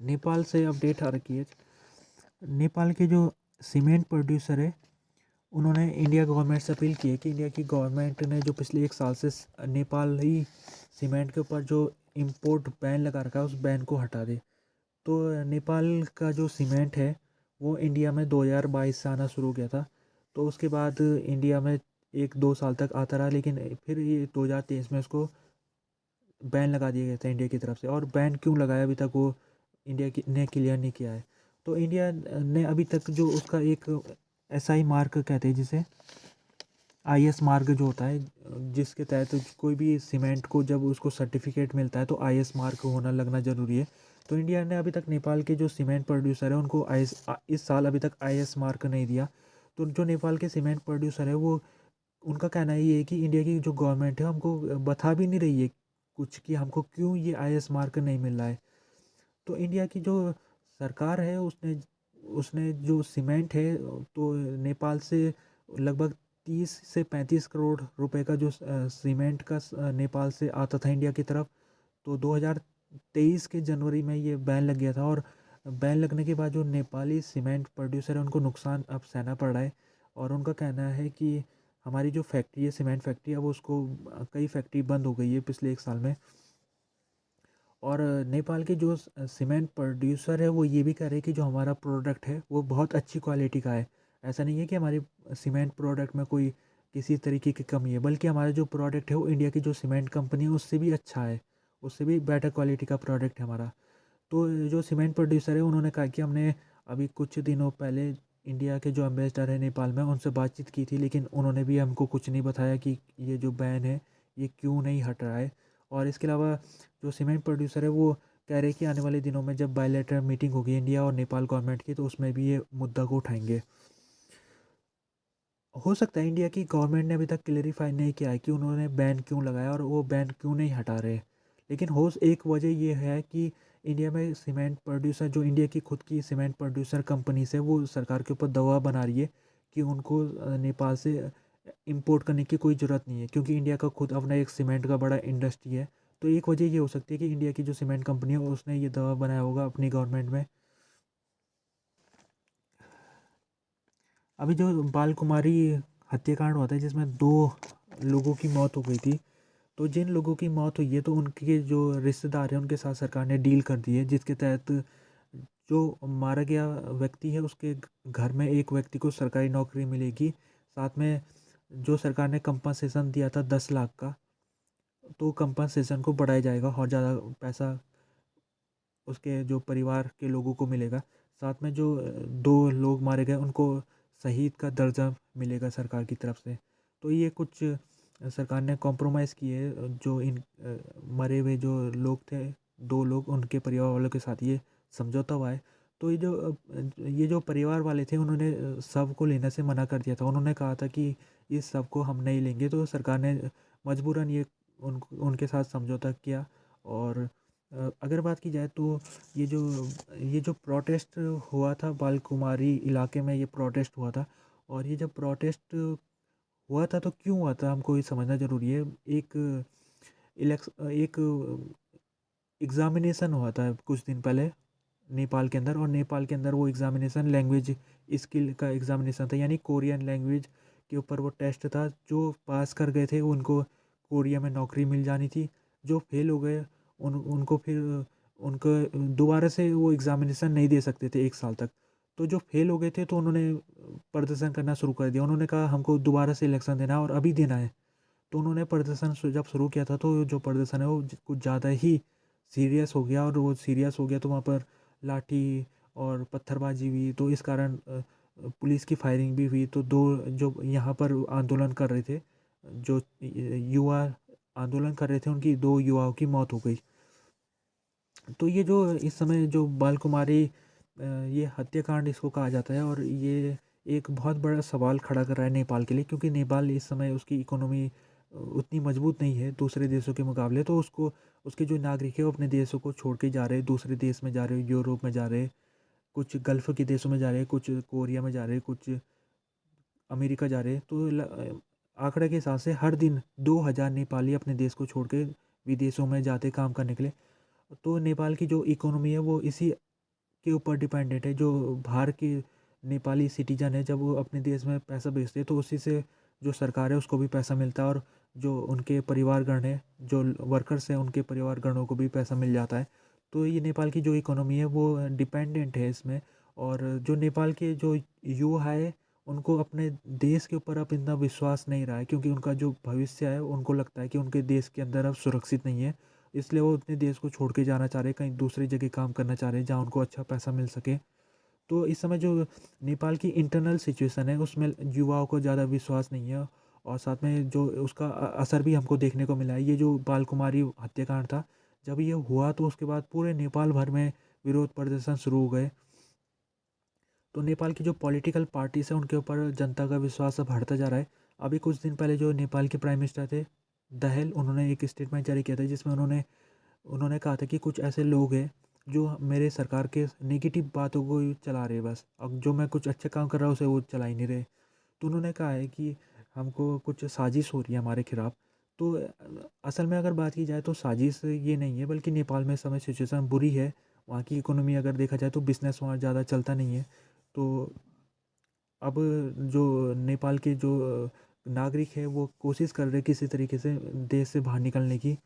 नेपाल से अपडेट आ रखी है। नेपाल के जो सीमेंट प्रोड्यूसर है उन्होंने इंडिया गवर्नमेंट से अपील की है कि इंडिया की गवर्नमेंट ने जो पिछले 1 साल से नेपाल ही सीमेंट के ऊपर जो इंपोर्ट बैन लगा रखा है उस बैन को हटा दे। तो नेपाल का जो सीमेंट है वो इंडिया में 2022 से आना शुरू हो गया था। तो उसके बाद इंडिया में 1-2 साल तक आता रहा, लेकिन फिर ये 2023 में उसको बैन लगा दिया गया था इंडिया की तरफ से। और बैन क्यों लगाया अभी तक वो इंडिया की ने क्लियर नहीं किया है। तो इंडिया ने अभी तक जो उसका एक SI मार्क कहते हैं जिसे IS मार्क जो होता है, जिसके तहत कोई भी सीमेंट को जब उसको सर्टिफिकेट मिलता है तो IS मार्क होना लगना ज़रूरी है। तो इंडिया ने अभी तक नेपाल के जो सीमेंट प्रोड्यूसर है उनको इस साल अभी तक IS मार्क नहीं दिया। तो जो नेपाल के सीमेंट प्रोड्यूसर है वो उनका कहना ये है कि इंडिया की जो गवर्नमेंट है हमको बता भी नहीं रही है कुछ कि हमको क्यों ये IS मार्क नहीं मिल रहा है। तो इंडिया की जो सरकार है उसने उसने जो सीमेंट है तो नेपाल से लगभग 30 से 35 करोड़ रुपए का जो सीमेंट का नेपाल से आता था इंडिया की तरफ। तो 2023 के जनवरी में ये बैन लग गया था। और बैन लगने के बाद जो नेपाली सीमेंट प्रोड्यूसर है उनको नुकसान अब सहना पड़ रहा है। और उनका कहना है कि हमारी जो फैक्ट्री है सीमेंट फैक्ट्री, अब उसको कई फैक्ट्री बंद हो गई है पिछले 1 साल में। और नेपाल के जो सीमेंट प्रोड्यूसर है वो ये भी कह रहे हैं कि जो हमारा प्रोडक्ट है वो बहुत अच्छी क्वालिटी का है। ऐसा नहीं है कि हमारे सीमेंट प्रोडक्ट में कोई किसी तरीके की कमी है, बल्कि हमारा जो प्रोडक्ट है वो इंडिया की जो सीमेंट कंपनी है उससे भी अच्छा है, उससे भी बेटर क्वालिटी का प्रोडक्ट है हमारा। तो जो सीमेंट प्रोड्यूसर है उन्होंने कहा कि हमने अभी कुछ दिनों पहले इंडिया के जो एम्बेसडर है नेपाल में उनसे बातचीत की थी, लेकिन उन्होंने भी हमको कुछ नहीं बताया कि ये जो बैन है ये क्यों नहीं हट रहा है। और इसके अलावा जो सीमेंट प्रोड्यूसर है वो कह रहे हैं कि आने वाले दिनों में जब बायलैटरल मीटिंग होगी इंडिया और नेपाल गवर्नमेंट की तो उसमें भी ये मुद्दा को उठाएंगे। हो सकता है इंडिया की गवर्नमेंट ने अभी तक क्लेरिफाई नहीं किया है कि उन्होंने बैन क्यों लगाया और वो बैन क्यों नहीं हटा रहे। लेकिन हो एक वजह ये है कि इंडिया में सीमेंट प्रोड्यूसर जो इंडिया की खुद की सीमेंट प्रोड्यूसर कंपनी से वो सरकार के ऊपर दबाव बना रही है कि उनको नेपाल से इंपोर्ट करने की कोई ज़रूरत नहीं है, क्योंकि इंडिया का खुद अपना एक सीमेंट का बड़ा इंडस्ट्री है। तो एक वजह ये हो सकती है कि इंडिया की जो सीमेंट कंपनी है उसने ये दबाव बनाया होगा अपनी गवर्नमेंट में। अभी जो बाल कुमारी हत्याकांड हुआ था जिसमें 2 लोगों की मौत हो गई थी, तो जिन लोगों की मौत हुई है तो उनके जो रिश्तेदार हैं उनके साथ सरकार ने डील कर दी है, जिसके तहत जो मारा गया व्यक्ति है उसके घर में एक व्यक्ति को सरकारी नौकरी मिलेगी। साथ में जो सरकार ने कंपनसेशन दिया था 10 लाख का, तो कंपनसेशन को बढ़ाया जाएगा और ज़्यादा पैसा उसके जो परिवार के लोगों को मिलेगा। साथ में जो 2 लोग मारे गए उनको शहीद का दर्जा मिलेगा सरकार की तरफ से। तो ये कुछ सरकार ने कॉम्प्रोमाइज़ किए जो इन मरे हुए जो लोग थे, 2 लोग उनके परिवार वालों के साथ ये समझौता हुआ है। तो ये जो परिवार वाले थे उन्होंने शव को लेने से मना कर दिया था। उन्होंने कहा था कि इस शव को हम नहीं लेंगे, तो सरकार ने मजबूरन उनके साथ समझौता किया। और अगर बात की जाए तो ये जो प्रोटेस्ट हुआ था बाल कुमारी इलाके में, ये प्रोटेस्ट हुआ था। और ये जब प्रोटेस्ट हुआ था तो क्यों हुआ था हमको ये समझना ज़रूरी है। एक एग्ज़ामिनेशन हुआ था कुछ दिन पहले नेपाल के अंदर, और नेपाल के अंदर वो एग्ज़ामिनेशन लैंग्वेज स्किल का एग्ज़ामिनेशन था, यानी कोरियन लैंग्वेज के ऊपर वो टेस्ट था। जो पास कर गए थे उनको कोरिया में नौकरी मिल जानी थी। जो फेल हो गए उनको फिर उनको दोबारा से वो एग्ज़ामिनेशन नहीं दे सकते थे 1 साल तक। तो जो फेल हो गए थे तो उन्होंने प्रदर्शन करना शुरू कर दिया। उन्होंने कहा हमको दोबारा से इलेक्शन देना है और अभी देना है। तो उन्होंने प्रदर्शन जब शुरू किया था तो जो प्रदर्शन है वो कुछ ज़्यादा ही सीरियस हो गया, और वो सीरियस हो गया तो वहाँ पर लाठी और पत्थरबाजी हुई। तो इस कारण पुलिस की फायरिंग भी हुई। तो 2 जो यहाँ पर आंदोलन कर रहे थे, जो युवा आंदोलन कर रहे थे, उनकी 2 युवाओं की मौत हो गई। तो ये जो इस समय जो बाल कुमारी ये हत्याकांड इसको कहा जाता है, और ये एक बहुत बड़ा सवाल खड़ा कर रहा है नेपाल के लिए, क्योंकि नेपाल इस समय उसकी इकोनॉमी उतनी मजबूत नहीं है दूसरे देशों के मुकाबले। तो उसको उसके जो नागरिक है वो अपने देशों को छोड़ के जा रहे हैं, दूसरे देश में जा रहे हैं, यूरोप में जा रहे हैं, कुछ गल्फ़ के देशों में जा रहे हैं, कुछ कोरिया में जा रहे हैं, कुछ अमेरिका जा रहे हैं। तो आंकड़े के हिसाब से हर दिन 2,000 नेपाली अपने देश को छोड़ के विदेशों में जाते काम करने के लिए। तो नेपाल की जो इकोनॉमी है वो इसी के ऊपर डिपेंडेंट है। जो बाहर के नेपाली सिटीजन है, जब वो अपने देश में पैसा भेजते हैं तो उसी से जो सरकार है उसको भी पैसा मिलता है, और जो उनके परिवारगण है, जो वर्कर्स हैं, उनके परिवारगणों को भी पैसा मिल जाता है। तो ये नेपाल की जो इकोनॉमी है वो डिपेंडेंट है इसमें। और जो नेपाल के जो युवा है उनको अपने देश के ऊपर अब इतना विश्वास नहीं रहा है, क्योंकि उनका जो भविष्य है उनको लगता है कि उनके देश के अंदर अब सुरक्षित नहीं है। इसलिए वो अपने देश को छोड़ के जाना चाह रहे हैं, कहीं दूसरी जगह काम करना चाह रहे हैं जहाँ उनको अच्छा पैसा मिल सके। तो इस समय जो नेपाल की इंटरनल सिचुएशन है उसमें युवाओं को ज़्यादा विश्वास नहीं है, और साथ में जो उसका असर भी हमको देखने को मिला है। ये जो बाल कुमारी हत्याकांड था, जब ये हुआ तो उसके बाद पूरे नेपाल भर में विरोध प्रदर्शन शुरू हो गए। तो नेपाल की जो पॉलिटिकल पार्टीज है उनके ऊपर जनता का विश्वास अब हटता जा रहा है। अभी कुछ दिन पहले जो नेपाल के प्राइम मिनिस्टर थे दहल, उन्होंने एक स्टेटमेंट जारी किया था जिसमें उन्होंने उन्होंने कहा था कि कुछ ऐसे लोग हैं जो मेरे सरकार के नेगेटिव बातों को ही चला रहे हैं बस, अब जो मैं कुछ अच्छे काम कर रहा हूँ उसे वो चला ही नहीं रहे। तो उन्होंने कहा है कि हमको कुछ साजिश हो रही है हमारे खिलाफ। तो असल में अगर बात की जाए तो साजिश ये नहीं है, बल्कि नेपाल में इस समय सिचुएशन बुरी है। वहाँ की इकोनॉमी अगर देखा जाए तो बिज़नेस वहाँ ज़्यादा चलता नहीं है। तो अब जो नेपाल के जो नागरिक है वो कोशिश कर रहे हैं किसी तरीके से देश से बाहर निकलने की।